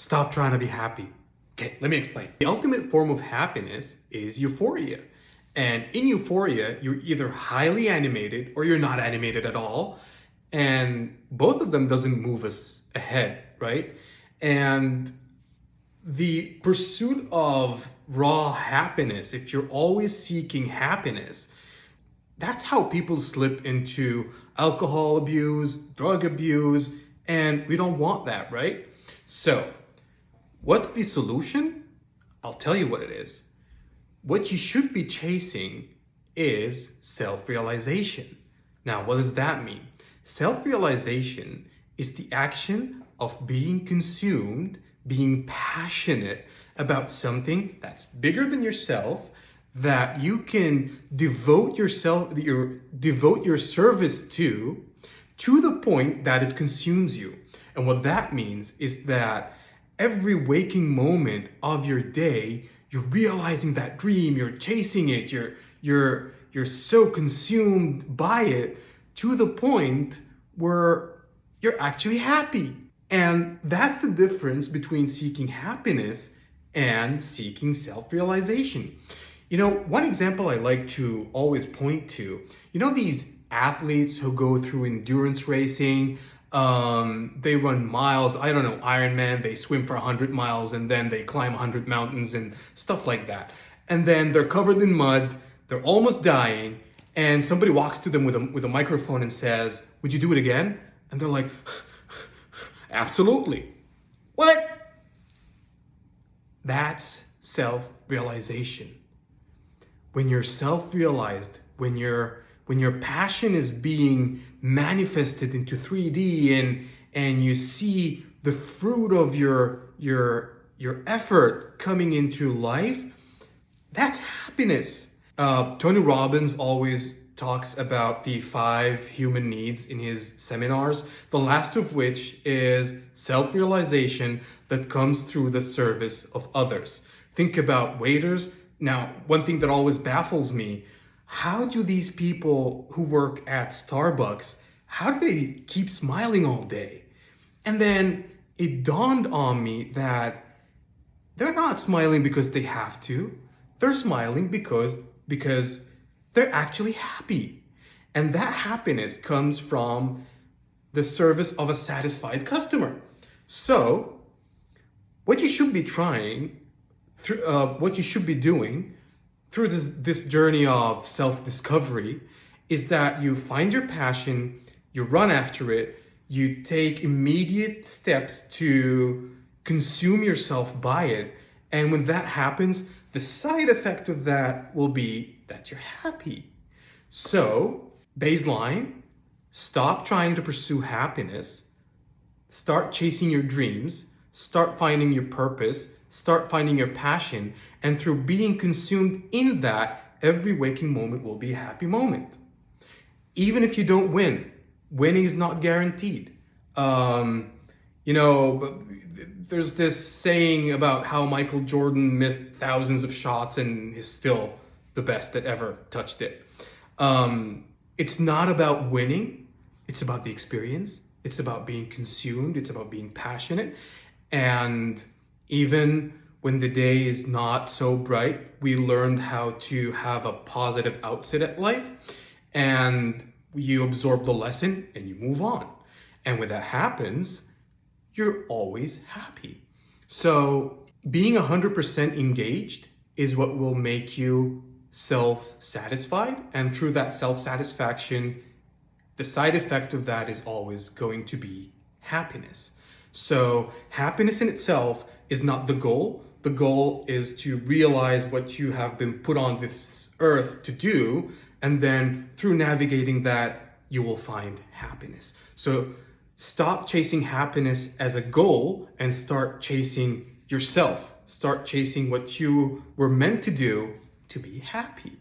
Stop trying to be happy. Okay, let me explain. The ultimate form of happiness is euphoria. And in euphoria, you're either highly animated or you're not animated at all. And both of them doesn't move us ahead, right? And the pursuit of raw happiness, if you're always seeking happiness, that's how people slip into alcohol abuse, drug abuse, and we don't want that, right? So, what's the solution? I'll tell you what it is. What you should be chasing is self-realization. Now, what does that mean? Self-realization is the action of being consumed, being passionate about something that's bigger than yourself, that you can devote your service to the point that it consumes you. And what that means is that every waking moment of your day, you're realizing that dream, you're chasing it, you're so consumed by it to the point where you're actually happy. And that's the difference between seeking happiness and seeking self-realization. You know, one example I like to always point to, these athletes who go through endurance racing, they run miles, Ironman, they swim for 100 miles and then they climb 100 mountains and stuff like that. And then they're covered in mud, they're almost dying, and somebody walks to them with a microphone and says, "Would you do it again?" And they're like, "Absolutely." What? That's self-realization. When you're self-realized, when your passion is being manifested into 3D and you see the fruit of your effort coming into life, that's happiness. Tony Robbins always talks about the 5 human needs in his seminars, the last of which is self-realization that comes through the service of others. Think about waiters. Now, one thing that always baffles me, how do these people who work at Starbucks, how do they keep smiling all day? And then it dawned on me that they're not smiling because they have to. They're smiling because they're actually happy. And that happiness comes from the service of a satisfied customer. So, what you should be doing through this journey of self-discovery is that you find your passion, you run after it, you take immediate steps to consume yourself by it, and when that happens, the side effect of that will be that you're happy. So, baseline, stop trying to pursue happiness, start chasing your dreams, start finding your purpose, start finding your passion, and through being consumed in that, every waking moment will be a happy moment. Even if you don't win, winning is not guaranteed. There's this saying about how Michael Jordan missed thousands of shots and is still the best that ever touched it. It's not about winning, it's about the experience. It's about being consumed, it's about being passionate. And even when the day is not so bright, we learned how to have a positive outset at life, and you absorb the lesson and you move on. And when that happens, you're always happy. So being 100% engaged is what will make you self-satisfied. And through that self-satisfaction, the side effect of that is always going to be happiness. So happiness in itself is not the goal. The goal is to realize what you have been put on this earth to do. And then through navigating that, you will find happiness. So stop chasing happiness as a goal and start chasing yourself. Start chasing what you were meant to do to be happy.